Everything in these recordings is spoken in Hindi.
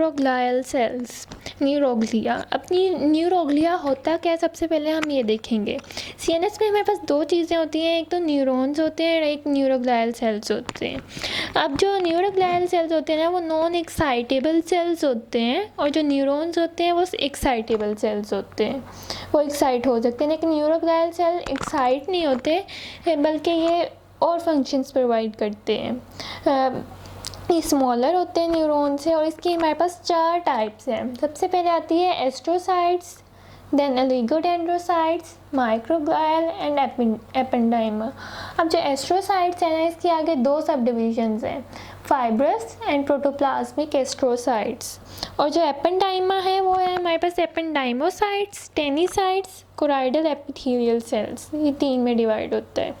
Neuroglial sales, neuroglia. अपनी न्यूरोग्लिया होता क्या है, सबसे पहले हम ये देखेंगे। सीएनएस में हमारे पास दो चीज़ें होती हैं, एक तो न्यूरॉन्स होते हैं और एक न्यूरोग्लियल सेल्स होते हैं। अब जो न्यूरोग्लियल सेल्स होते हैं ना, वो नॉन एक्साइटेबल सेल्स होते हैं, और जो न्यूरॉन्स होते हैं वो एक्साइटेबल सेल्स होते हैं, वो एक्साइट हो सकते हैं। लेकिन न्यूरोग्लियल सेल एक्साइट नहीं होते, बल्कि ये और फंक्शंस प्रोवाइड करते हैं। ये स्मॉलर होते हैं न्यूरॉन से, और इसकी हमारे पास 4 टाइप्स हैं। सबसे पहले आती है astrocytes, then oligodendrocytes, microglial and ependyma. अब जो एस्ट्रोसाइट्स हैं ना, इसके आगे 2 सब डिविजन्स हैं, फाइब्रस एंड प्रोटोप्लाज्मिक एस्ट्रोसाइट्स। और जो एपेंडाइमा है वो है हमारे पास एपेंडाइमोसाइट्स, टेनिसाइट्स, कोराइडल एपिथेलियल सेल्स। ये 3 में डिवाइड होता है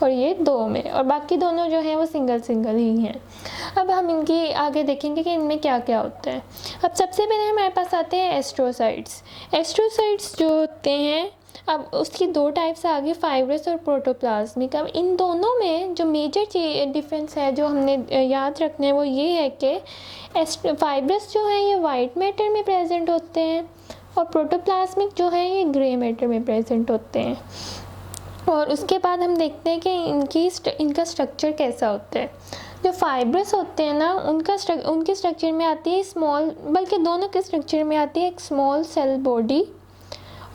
और ये 2 में, और बाकी दोनों जो हैं वो सिंगल ही हैं। अब हम इनकी आगे देखेंगे कि इनमें क्या क्या होता है। अब सबसे पहले हमारे पास आते हैं एस्ट्रोसाइट्स। एस्ट्रोसाइट्स जो होते हैं, अब उसकी 2 टाइप्स आ गई, फाइब्रस और प्रोटोप्लाज्मिक। अब इन दोनों में जो मेजर डिफरेंस है जो हमने याद रखना है वो ये है कि फाइब्रस जो है ये वाइट मैटर में प्रेजेंट होते हैं, और प्रोटोप्लाज्मिक जो है ये ग्रे मैटर में प्रेजेंट होते हैं। और उसके बाद हम देखते हैं कि इनका स्ट्रक्चर कैसा होता है। जो फाइब्रस होते हैं ना, उनके स्ट्रक्चर में आती है स्मॉल, बल्कि दोनों के स्ट्रक्चर में आती है एक स्मॉल सेल बॉडी,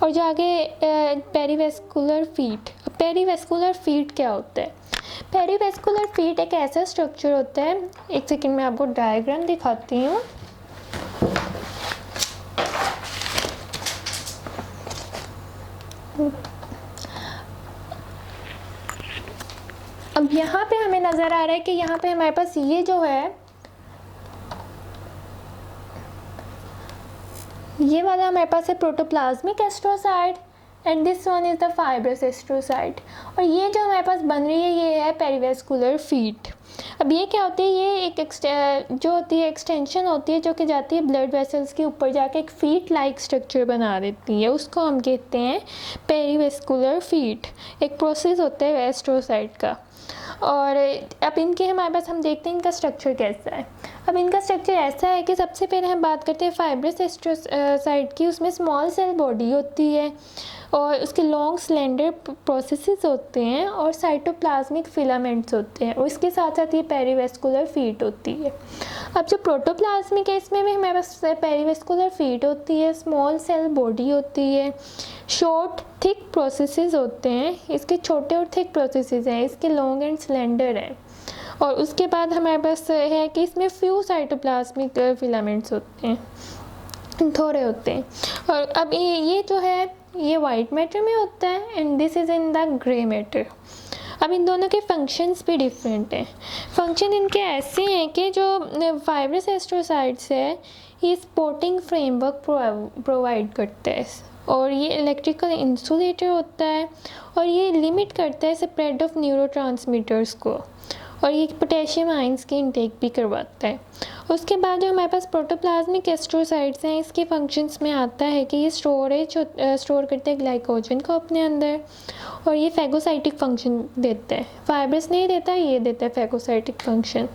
और जो आगे पेरीवेस्कुलर फीट। पेरीवेस्कुलर फीट क्या होता है? पेरीवेस्कुलर फीट एक ऐसा स्ट्रक्चर होता है, एक सेकंड में आपको डायग्राम दिखाती हूँ। अब यहाँ पे हमें नज़र आ रहा है कि यहाँ पे हमारे पास ये जो है, ये वाला हमारे पास है protoplasmic astrocyte, and this one is the fibrous astrocyte. और ये जो हमारे पास बन रही है ये है पेरीवेस्कुलर फीट। अब ये क्या होती है, ये एक जो होती है एक्सटेंशन होती है, जो कि जाती है ब्लड वेसल्स के ऊपर जाके एक फीट लाइक स्ट्रक्चर बना देती है, उसको हम कहते हैं पेरीवेस्कुलर फीट। एक प्रोसेस होता है एस्ट्रोसाइट का। और अब इनके हमारे पास हम देखते हैं इनका स्ट्रक्चर कैसा है। अब इनका स्ट्रक्चर ऐसा है कि सबसे पहले हम बात करते हैं फाइब्रस एस्ट्रोसाइट की। उसमें स्मॉल सेल बॉडी होती है, और उसके लॉन्ग स्लेंडर प्रोसेसेस होते हैं, और साइटोप्लाज्मिक फिलामेंट्स होते हैं, और इसके साथ साथ ये पेरीवेस्कुलर फीट होती है। अब जो प्रोटोप्लाज्मिक है, इसमें भी हमारे पास पेरीवेस्कुलर फीट होती है, स्मॉल सेल बॉडी होती है, शॉर्ट थिक प्रोसेसेस होते हैं, इसके छोटे और थिक प्रोसेसेस हैं, इसके लॉन्ग एंड स्लेंडर हैं। और उसके बाद हमारे पास है कि इसमें फ्यू साइटोप्लाज्मिक फिलामेंट्स होते हैं, थोड़े होते हैं। और अब ये जो है ये वाइट मैटर में होता है, and this is in the grey matter. अब इन दोनों के फंक्शंस भी डिफरेंट हैं। फंक्शन इनके ऐसे हैं कि जो फाइब्रस एस्ट्रोसाइट्स है, ये स्पोर्टिंग फ्रेमवर्क प्रोवाइड करता है, और ये इलेक्ट्रिकल इंसुलेटर होता है, और ये लिमिट करता है स्प्रेड ऑफ न्यूरोट्रांसमीटर्स को, और ये पोटेशियम आयंस की इनटेक भी करवाता है। उसके बाद जो हमारे पास प्रोटोप्लाज्मिक एस्ट्रोसाइट्स हैं, इसके फंक्शंस में आता है कि ये स्टोर करते हैं ग्लाइकोजन को अपने अंदर, और ये फैगोसाइटिक फंक्शन देता है। फाइब्रस नहीं देता, ये देता है फैगोसाइटिक फंक्शन।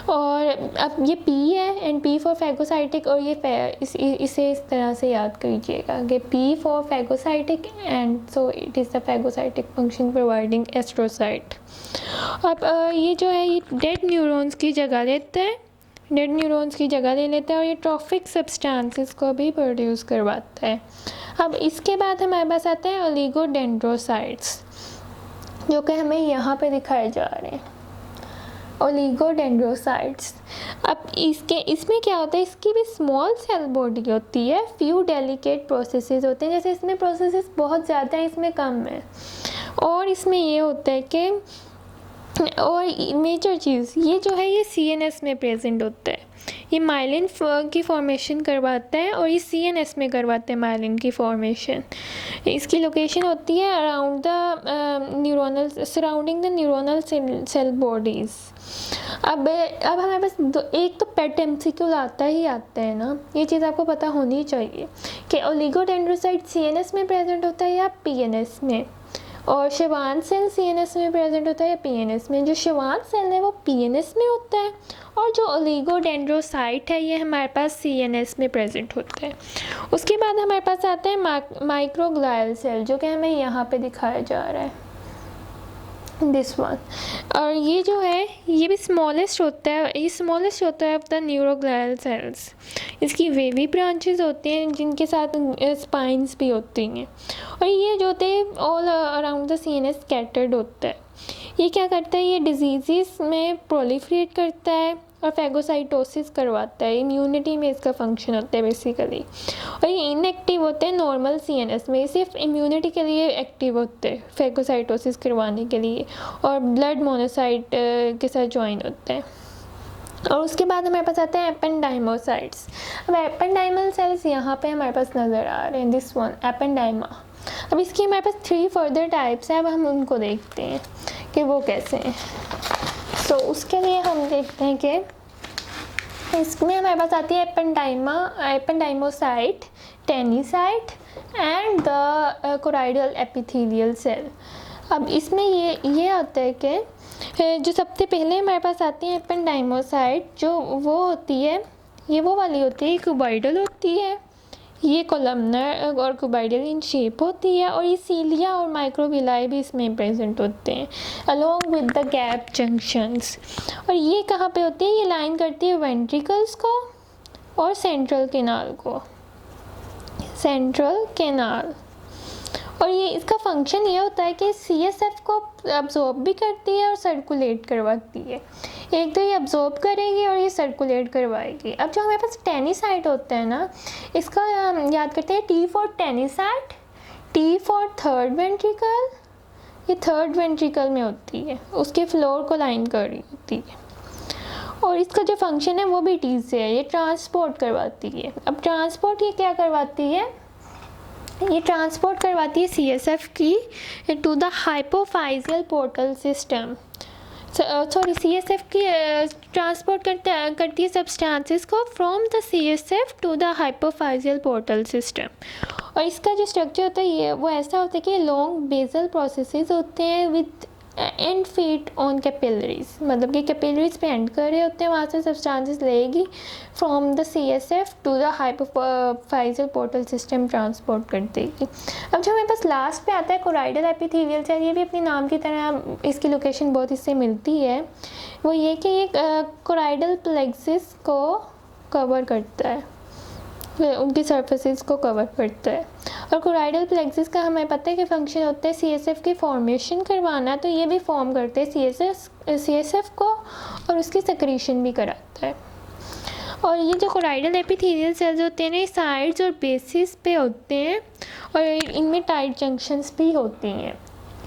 और अब ये पी है, एंड पी फॉर फैगोसाइटिक, और ये इसे इस तरह से याद कीजिएगा कि P for phagocytic, and so it is the phagocytic function providing astrocyte. अब ये जो है ये डेड न्यूरॉन्स की जगह लेता है, डेड न्यूरॉन्स की जगह ले लेता है, और ये ट्रॉफिक सब्सटेंसेस को भी प्रोड्यूस करवाता है। अब इसके बाद हमारे पास आते हैं ओलिगोडेंड्रोसाइट्स, जो कि हमें यहाँ पे दिखाए जा रहे हैं, ओलिगोडेंड्रोसाइट्स। अब इसमें क्या होता है, इसकी भी स्मॉल सेल बॉडी होती है, फ्यू डेलिकेट प्रोसेसेस होते हैं, जैसे इसमें प्रोसेसेस बहुत ज़्यादा है, इसमें कम है। और इसमें ये होता है कि, और मेजर चीज़ ये जो है ये सीएनएस में प्रेजेंट होता है, ये माइलिन की फॉर्मेशन करवाता है, और ये सीएनएस में करवाते हैं माइलिन की फॉर्मेशन। इसकी लोकेशन होती है around the neuronal, surrounding the neuronal cell bodies. अब हमारे पास एक तो पेट एमसीक्यू आता है ना, ये चीज़ आपको पता होनी चाहिए कि ओलिगोडेंड्रोसाइट सीएनएस में प्रेजेंट होता है या पीएनएस में। और शिवान सेल सीएनएस में प्रेजेंट होता है या पीएनएस में? जो शिवान सेल है वो पीएनएस में होता है, और जो ओलिगोडेंड्रोसाइट है ये हमारे पास सीएनएस में प्रेजेंट होता है। उसके बाद हमारे पास आता है माइक्रोग्लियल सेल, जो कि हमें यहाँ पे दिखाया जा रहा है, दिस वन। और ये जो है ये भी स्मॉलेस्ट होता है, ये स्मॉलेस्ट होता है ऑफ द न्यूरोग्लियल सेल्स। इसकी वेवी ब्रांचेस होती हैं जिनके साथ स्पाइंस भी होती हैं, और ये जो होते हैं all around the CNS scattered होता है। ये क्या करता है, ये डिजीज़ में प्रोलिफरेट करता है और फैगोसाइटोसिस करवाता है। इम्यूनिटी में इसका फंक्शन होता है बेसिकली। और ये इनएक्टिव होते हैं नॉर्मल सीएनएस में, सिर्फ इम्यूनिटी के लिए एक्टिव होते हैं, फैगोसाइटोसिस करवाने के लिए, और ब्लड मोनोसाइट के साथ ज्वाइन होते हैं। और उसके बाद हमारे पास आते हैं एपेंडाइमोसाइट्स। अब एपेंडाइमल सेल्स यहाँ पे हमारे पास नज़र आ रहे हैं, दिस वन एपेंडाइमा। अब इसकी हमारे पास 3 फर्दर टाइप्स हैं, अब हम उनको देखते हैं कि वो कैसे हैं। तो उसके लिए हम देखते हैं कि इसमें हमारे पास आती है एपेंडाइमोसाइट, टेनिसाइट एंड द कोराइडल एपिथेलियल सेल। अब इसमें ये आता है कि जो सबसे पहले हमारे पास आती है एपेंडाइमोसाइट, जो वो होती है, ये वो वाली होती है, क्यूबॉइडल होती है, ये कोलमनर और क्यूबॉइडल इन शेप होती है, और ये सीलिया और माइक्रोविलाई भी इसमें प्रेजेंट होते हैं along with the gap junctions. और ये कहाँ पे होती है, ये लाइन करती है वेंट्रिकल्स को और सेंट्रल कैनाल को, सेंट्रल कैनाल। और ये इसका फंक्शन ये होता है कि सीएसएफ को अब्जॉर्ब भी करती है और सर्कुलेट करवाती है। एक तो ये अब्जॉर्ब करेगी और ये सर्कुलेट करवाएगी। अब जो हमारे पास टेनिसाइट होता है ना, इसका याद करते हैं, T for tanycyte, T for third ventricle, ये थर्ड वेंट्रिकल में होती है, उसके फ्लोर को लाइन कर रही होती है। और इसका जो फंक्शन है वो भी टी से है, ये ट्रांसपोर्ट करवाती है। अब ट्रांसपोर्ट ये क्या करवाती है, ये ट्रांसपोर्ट करवाती है सीएसएफ की to the hypophyseal portal system. Sorry, CSF की ट्रांसपोर्ट करती है सब्सटेंसेस को from the CSF to the hypophyseal portal system. और इसका जो स्ट्रक्चर होता है ये वो ऐसा होता है कि लॉन्ग बेसल प्रोसेसेस होते हैं with and feet on capillaries, मतलब कि कैपिलरीज पे एंड कर रहे होते हैं, वहाँ से सब्सटेंसेस लेगी from the CSF to the hypophyseal portal system transport कर देगी। अब जो हमारे पास लास्ट पे आता है कोराइडल एपिथेलियल सेल, ये भी अपने नाम की तरह इसकी लोकेशन बहुत इससे मिलती है। वो ये कि ये कोराइडल प्लेक्सिस को कवर करता है, उनकी सरफेसेस को कवर करता है। और कोराइडल प्लेक्सिस का हमें पता है कि फंक्शन होता है सीएसएफ की फॉर्मेशन करवाना, तो ये भी फॉर्म करते हैं सीएसएफ को और उसकी सेक्रीशन भी कराता है। और ये जो कोराइडल एपिथेलियल सेल्स होते हैं ना, साइड्स और बेसिस पे होते हैं और इनमें टाइट जंक्शंस भी होती हैं।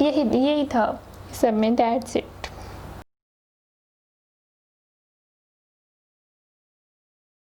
यही था सब में, दैट्स इट।